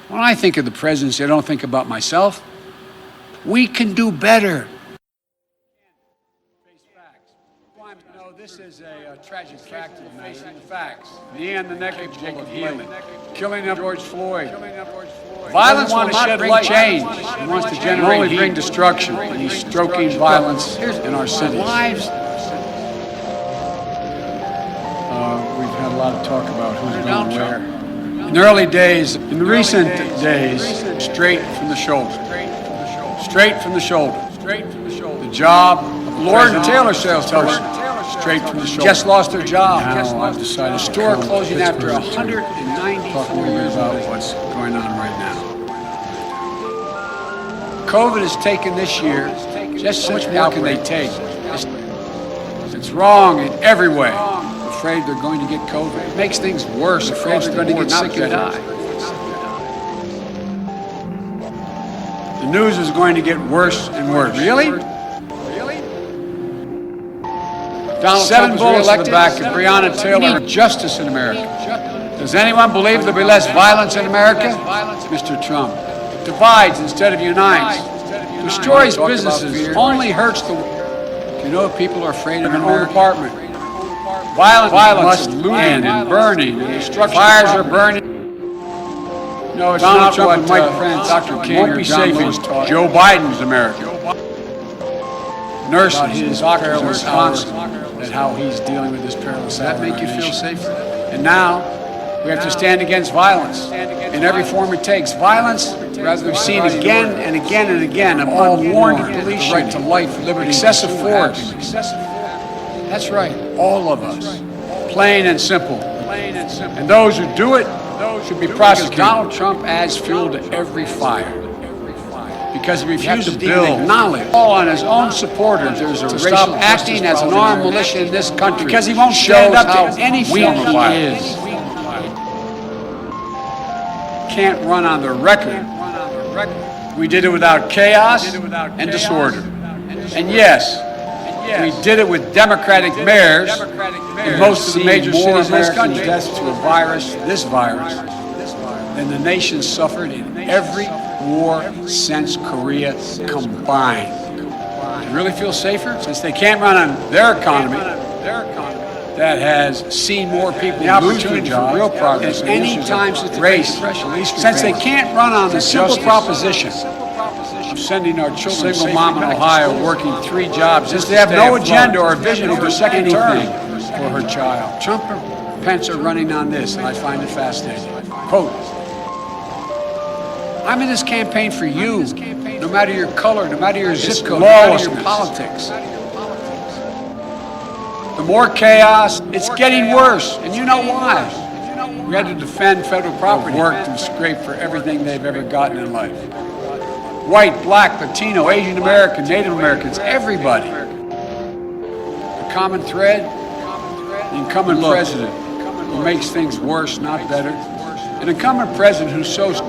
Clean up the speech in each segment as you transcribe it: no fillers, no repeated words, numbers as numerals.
When I think of the presidency, I don't think about myself. We can do better. No, this is a tragic fact of facing the facts. Knee on the neck of Jacob Healing. Killing of George Floyd. Violence will not bring change. He wants to generate only bring destruction. And he's stroking violence in our cities. We've had a lot of talk about who's going where. In the early days, in the recent days, straight from the shoulder. Straight from the shoulder. The job of Lord and Taylor salesperson. Straight from the shoulder. Just lost their job. Now I've decided a store closing after 194 years about what's going on right now. COVID has taken this year. Just how much more can they take? It's wrong in every way. Afraid they're going to get COVID. It makes things worse. Afraid they're going to get sick and die. The news is going to get worse and worse. Really? Donald 7 bullets in the back of Breonna Taylor. Justice in America. Does anyone believe there'll be less violence in America? Mr. Trump. Divides instead of unites. Destroys businesses. Only hurts the... Do you know if people are afraid of their own apartment? Violence must end and burning. Fires are burning. No, it's Donald Trump and Mike Pence, Dr. King, won't be safe in Joe Biden's America. Nurses, his doctors in Wisconsin, and how he's dealing with this perilous. Does that make you feel safer? And now we have to stand against violence in every form it takes. Violence, as we've seen again and again and again, of unwarned deletion, right to life, liberty, excessive force. That's right, all of us, plain and simple. And those who do it should be prosecuted. Donald Trump adds fuel to every fire because he refuses to build knowledge all on his own supporters. There's a to stop acting as an armed militia in this country because he won't stand up to any form of violence. Can't run on the record. We did it without chaos and disorder. And yes, we did it with Democratic mayors in most of the major cities in this country. Deaths to a virus, this virus, than the nation suffered in every war since Korea combined. You really feel safer? Since they can't run on their economy, that has seen more people lose their jobs, real progress, at any time since the race. Since they can't run on the simple proposition of sending our children, single mom in Ohio working 3 jobs, since they have no agenda or vision for a second term for her child. Trump and Pence are running on this, and I find it fascinating. Quote, I'm in this campaign for you, no matter your color, no matter your zip code, no matter your politics. The more chaos, it's getting worse, and you know why. We had to defend federal property, worked and scraped for everything they've ever gotten in life. White, black, Latino, Asian American, Native Americans, everybody. The common thread, the incumbent president who makes things worse, not better. An incumbent president who sows...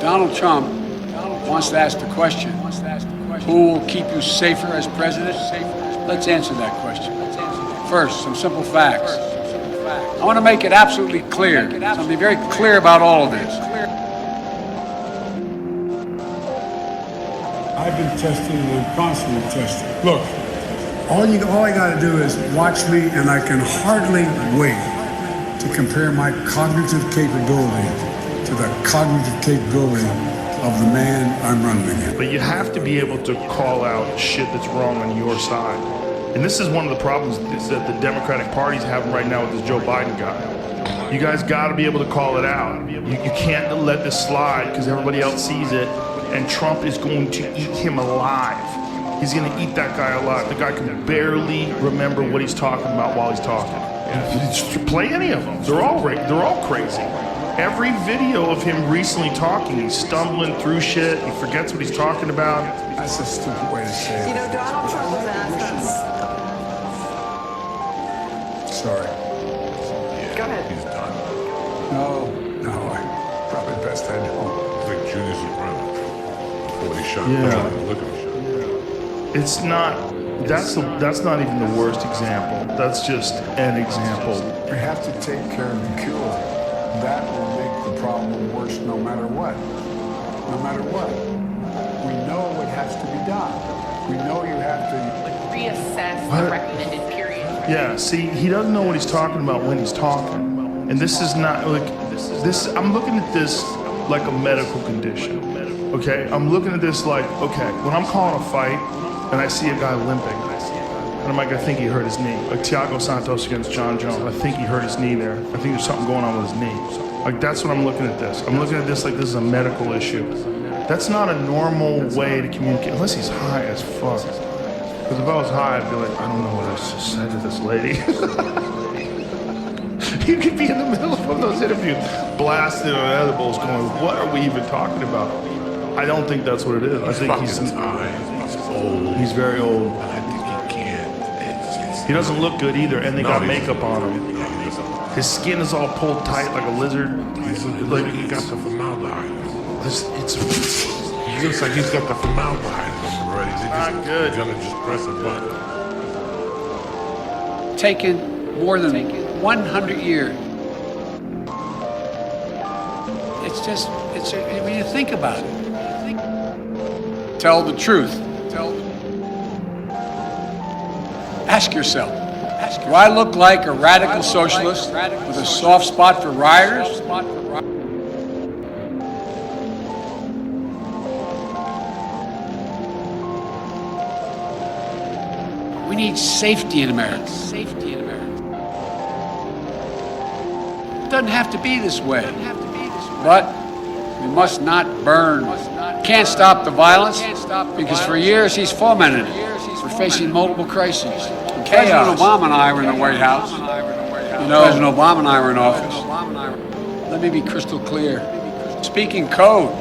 Donald Trump wants to ask the question, who will keep you safer as president? Let's answer that question. First, some simple facts. I want to make it absolutely clear, something very clear about all of this. I've been tested and I'm constantly tested. Look, all I got to do is watch me, and I can hardly wait to compare my cognitive capability to the cognitive capability of the man I'm running against. But you have to be able to call out shit that's wrong on your side. And this is one of the problems that the Democratic Party's having right now with this Joe Biden guy. You guys got to be able to call it out. You can't let this slide because everybody else sees it, and Trump is going to eat him alive. He's going to eat that guy alive. The guy can barely remember what he's talking about while he's talking. And play any of them. They're all crazy. Every video of him recently talking, he's stumbling through shit, he forgets what he's talking about. That's a stupid way to say it. You know, Donald Trump was asked. Sorry. Go ahead. He's done. No, I probably best head home. It's like Junior Soprano. Before they shot him Yeah. down, look at him. It's not That's not even the worst example. That's just an example. We have to take care of the cure. That will make the problem worse no matter what. No matter what. We know what has to be done. We know you have to reassess the recommended period. Yeah, see, he doesn't know what he's talking about when he's talking. And this is not like this. I'm looking at this like a medical condition. Okay, I'm looking at this like, okay, when I'm calling a fight and I see a guy limping, and I'm like, I think he hurt his knee. Like Thiago Santos against John Jones, I think he hurt his knee there. I think there's something going on with his knee. Like that's what I'm looking at this. I'm looking at this like this is a medical issue. That's not a normal way to communicate, unless he's high as fuck. Because if I was high, I'd be like, I don't know what I just said to this lady. You could be in the middle of one of those interviews, blasting on edibles, going, what are we even talking about? I don't think that's what it is. I think he's old. He's very old. And I think he can't. He doesn't look good either, and they got makeup on him. His skin is all pulled tight like a lizard. Like he got the formaldehyde. He looks like he's got the formaldehyde already. Not good. He's gonna just press a button. Taken more than 100 years. When you think about it. Tell the truth. Ask yourself, do I look like a radical socialist with a soft spot for rioters? We need safety in America. It doesn't have to be this way. But we must not burn. Can't stop the violence because for years he's fomented it. We're facing multiple crises. President Obama and I were in the White House. You know, President Obama and I were in office. Let me be crystal clear. Speaking code.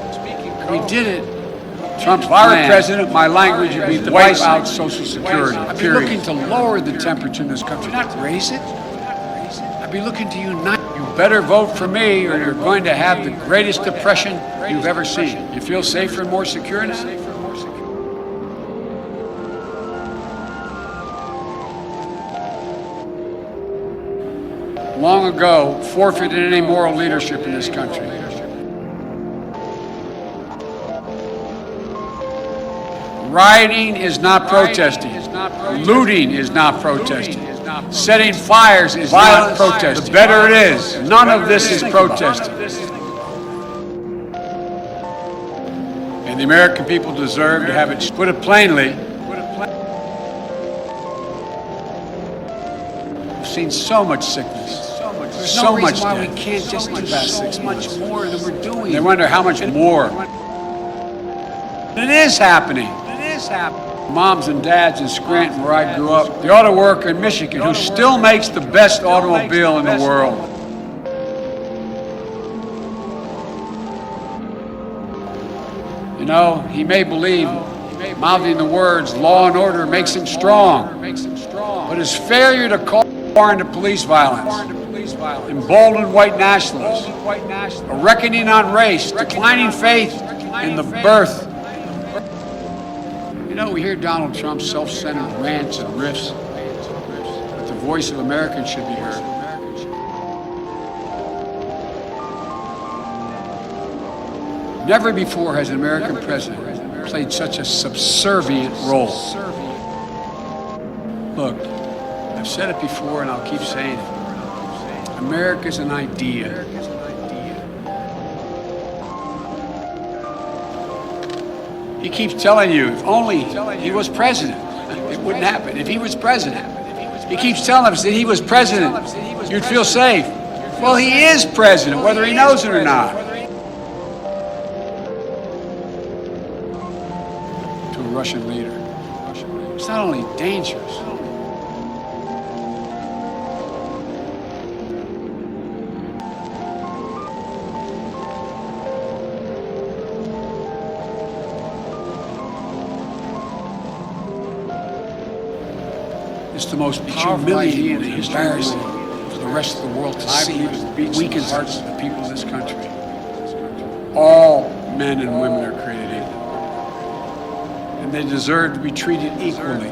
We did it. Trump's if I were president, my language would be to wipe out Social Security. I'd be looking to lower the temperature in this country, not raise it. I'd be looking to unite. You better vote for me or you're going to have the greatest depression you've ever seen. You feel safer and more secure now? Long ago, forfeited any moral leadership in this country. Rioting is not protesting. Looting is not protesting. Setting fires is not protesting. The better it is. None of this is protesting. And the American people deserve to have it, put it plainly, we've seen so much sickness. There's so much why we can't just do about 6 months. Much more than we're doing. They wonder how much more. It is happening. Moms and dads in Scranton, where I grew up, the auto worker in Michigan who still makes the best automobile in the world. You know, he may believe mouthing the words law and order makes him strong, but his failure to call into police violence, emboldened white nationalists, a reckoning on race, declining faith in the birth. You know, we hear Donald Trump's self-centered rants and riffs, but the voice of Americans should be heard. Never before has an American president played such a subservient role. Look, I've said it before and I'll keep saying it. America's an idea. He keeps telling you, if only he was president, it wouldn't happen. If he was president, he keeps telling us that he was president, you'd feel safe. Well, he is president, whether he knows it or not. To a Russian leader. It's not only dangerous, it's the most powerful idea in the history of the world for the rest of the world to see. It weakens the hearts of the people in this country. All men and women are created equal, and they deserve to be treated equally.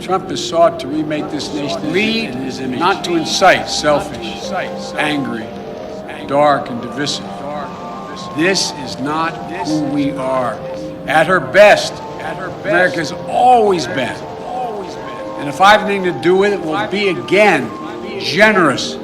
Trump has sought to remake this nation lead, not to incite selfish, angry, dark, and divisive. This is not who we are. At her best, America's always been. And if I have anything to do with it, we'll be again generous,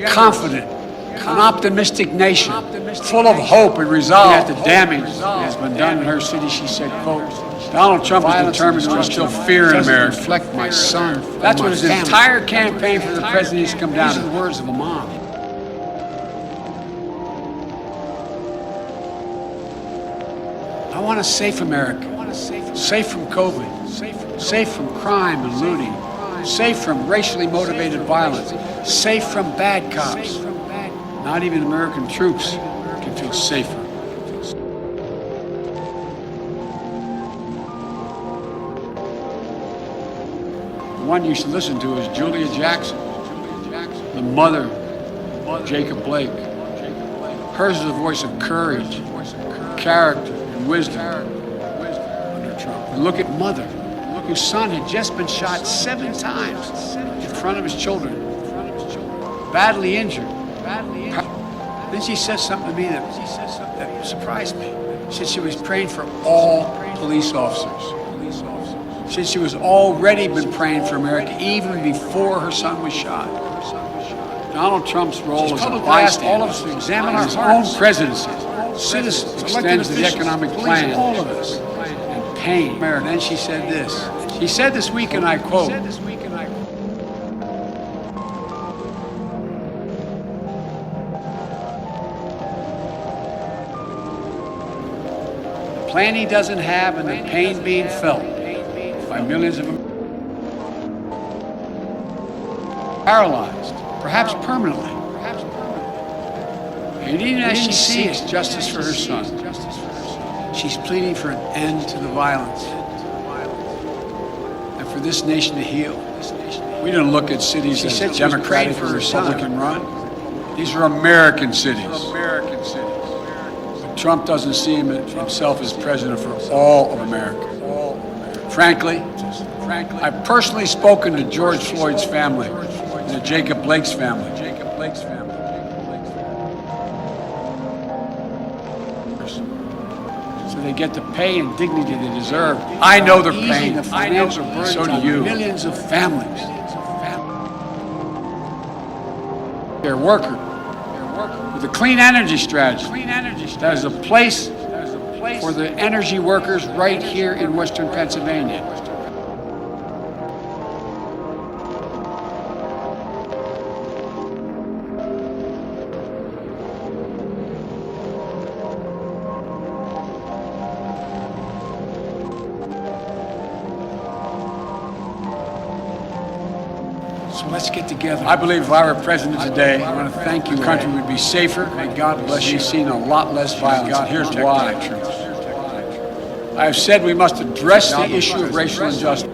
confident, an optimistic nation, full of hope and resolve. Yet the damage that has been done in her city, she said, quote, Donald Trump is determined to instill fear in America. Reflect my son. That's what his entire campaign for the presidency has come down to. These are the words of a mom. I want a safe America, safe from COVID, safe from crime and looting, safe from racially motivated violence, safe from bad cops. Not even American troops can feel safer. The one you should listen to is Julia Jackson, the mother of Jacob Blake. Hers is a voice of courage, character, and wisdom under Trump. And look at Mother, whose son had just been shot 7 times in front of his children, badly injured. Then she said something to me that surprised me. She said she was praying for all police officers. She said she was already been praying for America even before her son was shot. Donald Trump's role as a bystander, all of us to examine our own presidency. Citizens extends the economic plan, all of us, and pain. And then she said this. She said this week, and I quote, the plan he doesn't have and the pain being felt by millions of Americans, paralyzed, perhaps permanently. And even as she seeks justice for her son, she's pleading for an end to the violence and for this nation to heal. We don't look at cities as Democratic or Republican run. These are American cities. But Trump doesn't see himself as president for all of America. Frankly, I've personally spoken to George Floyd's family and to Jacob Blake's family. So they get the pay and dignity they deserve. I know their pain. I know their burden. So do you. Millions of families. Their worker with a clean energy strategy. That is a place for the energy workers right here in Western Pennsylvania. So let's get together. I believe if I were president today, I want to thank you. The country would be safer. May God bless you. Seen a lot less violence. Here's why. I have said we must address the issue of racial injustice.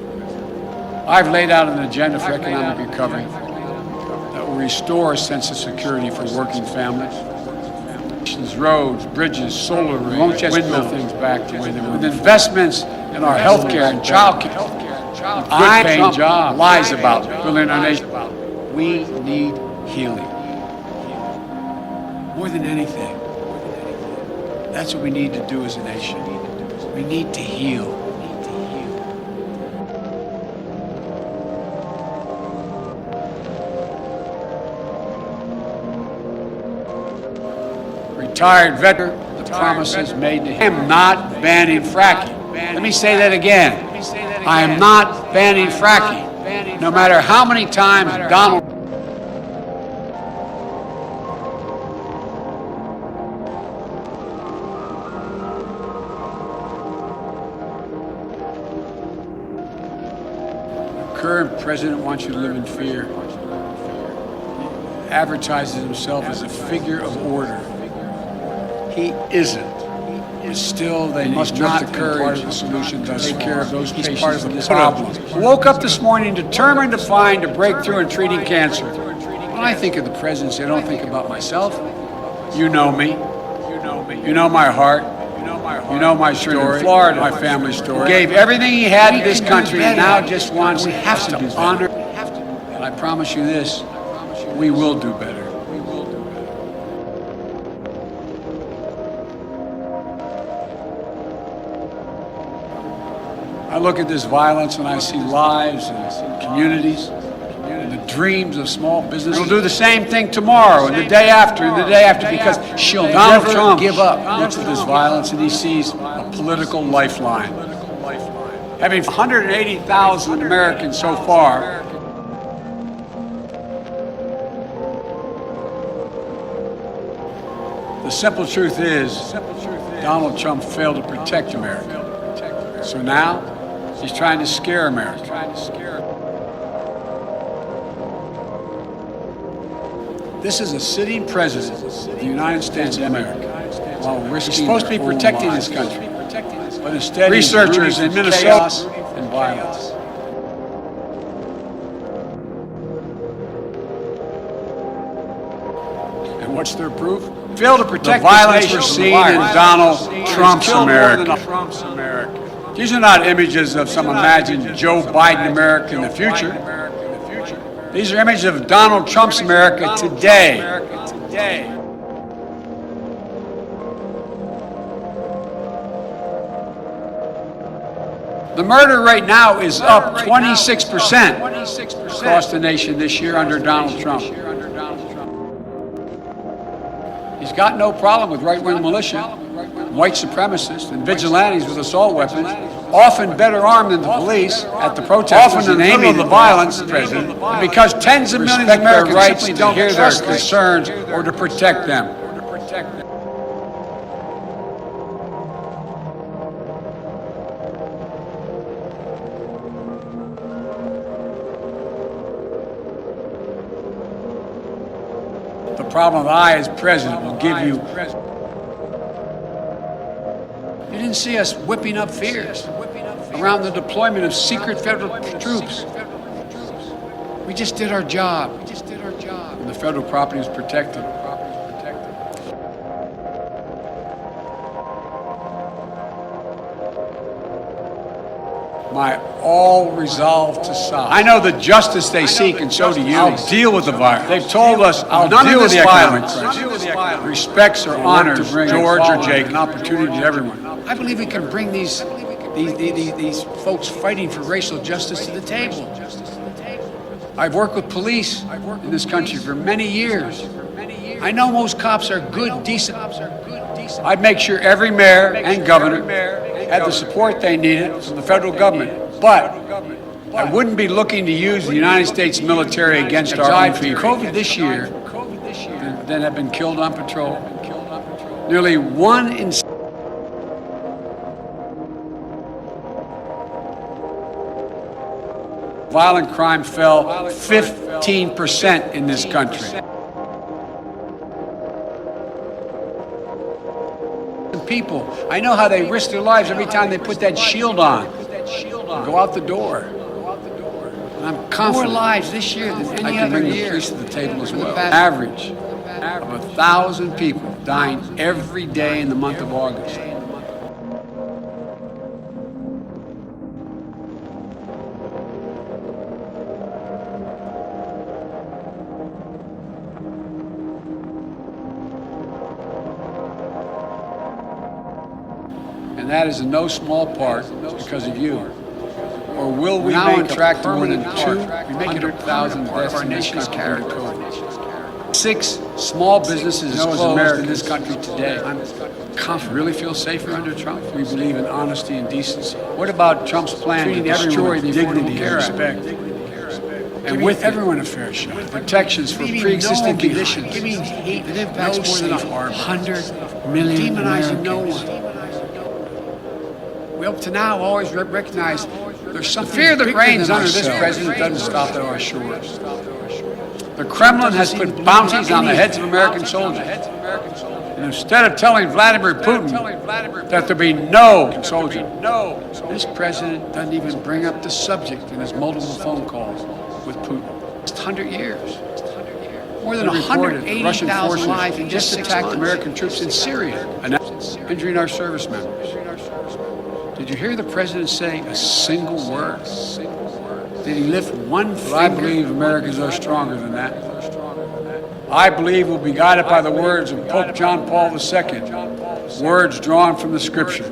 I've laid out an agenda for economic recovery that will restore a sense of security for working families. Roads, bridges, solar, we won't just windmill things back to where they were. With investments in our health care and child care. Good-paying job lies about building our nation. We need healing. More than anything, that's what we need to do as a nation. We need to heal. Retired veteran, the promises made to him. I am not banning fracking. Let me say that again. I am not banning fracking. No matter how many times Donald the current president wants you to live in fear. He advertises himself as a figure of order. He isn't. But still, they must not be part of the solution to take care of those patients with this problem. Woke up this morning determined to find a breakthrough in treating cancer. When I think of the presidency, I don't think about myself. You know me. You know my heart. You know my story, Florida, my family story. He gave everything he had to this country and now just wants us to honor. And I promise you this, we will do better. I look at this violence and I see lives and communities and the dreams of small business. We'll do the same thing tomorrow and the day after and the day after because Donald Trump give up. Looks at this violence and he sees a political lifeline. Having 180,000 Americans so far, the simple truth is Donald Trump failed to protect America. So now, he's trying to scare America. This is a sitting president of the United States of America. He's supposed to be protecting this country, but instead researchers in Minnesota and violence. And what's their proof? Fail to protect the violence we're seeing in Donald Trump's America. These are not images of some imagined Joe Biden America in the future. These are images of Donald Trump's America today. The murder rate now is up 26% across the nation this year under Donald Trump. He's got no problem with right-wing militia, white supremacists, and vigilantes with assault weapons, often better armed than the police at the protests, often in the name of the violence, President, because tens of millions of Americans rights to hear their concerns or to protect them. The problem that I, as president, will give you. You didn't see us whipping up fears around the deployment of secret federal troops. We just did our job. And the federal property was protected. My all resolve to solve. I know the justice they seek, and so do you. I'll deal with the violence. They've told us I'll deal with the violence. Respects or honors George or Jake, an opportunity to everyone. I believe we can bring these folks fighting for racial justice to the table. I've worked with police in this country for many years. I know most cops are good, decent. I'd make sure every mayor and governor had the support they needed from the federal government. But I wouldn't be looking to use the United States military against our own people. COVID this year that have been killed on patrol. Nearly 1 in 6 violent crime fell 15% in this country. People, I know how they risk their lives every time they put that shield on and go out the door. And I'm confident more lives this year than any other year. I can bring the police to the table as well. Average of 1,000 people dying every day in the month of August. And that is in no small part because of you. Or will we now on track to more than 200,000 deaths in this country due to COVID? 6 small businesses closed in this country today. I'm confident. Really feel safer under Trump? We believe in honesty and decency. What about Trump's plan to destroy the dignity and respect? And with everyone a fair shot. Protections for pre-existing conditions. Giving hate that impacts more than 100 million demonizing no one. We up to now always recognize there's something. The fear that reigns under this president doesn't stop at our shores. The Kremlin has put bounties on the heads of American soldiers. And instead of telling Vladimir Putin that there be no soldier, this president doesn't even bring up the subject in his multiple phone calls with Putin. It's 100 years. More than 180,000 lives in just attacked American troops in Syria, injuring our service members. Did you hear the president say a single word? Did he lift one finger? Well, I believe Americans are stronger than that. I believe we'll be guided by the words of Pope John Paul II, words drawn from the Scripture.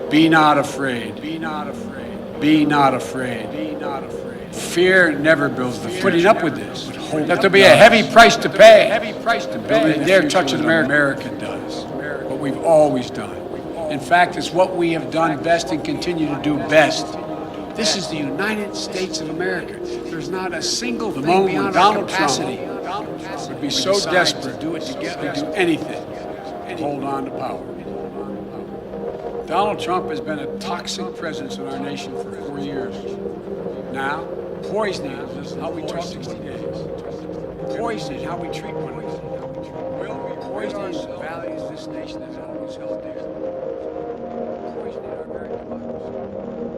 Be not afraid. Be not afraid. Be not afraid. Be not afraid. Fear never builds the future. Putting up with this. That there'll be a heavy price to pay. Don't you dare touch an America does. What we've always done. In fact, it's what we have done best and continue to do best. This is the United States of America. There's not a single thing beyond Donald Trump would be so desperate to do anything to hold on to power. Donald Trump has been a toxic presence in our nation for 4 years. Now, poisoning how we talk 60 days. Poisoning how we treat one another. Poisoning the values this nation has always held dear. Poisoning our very democracy.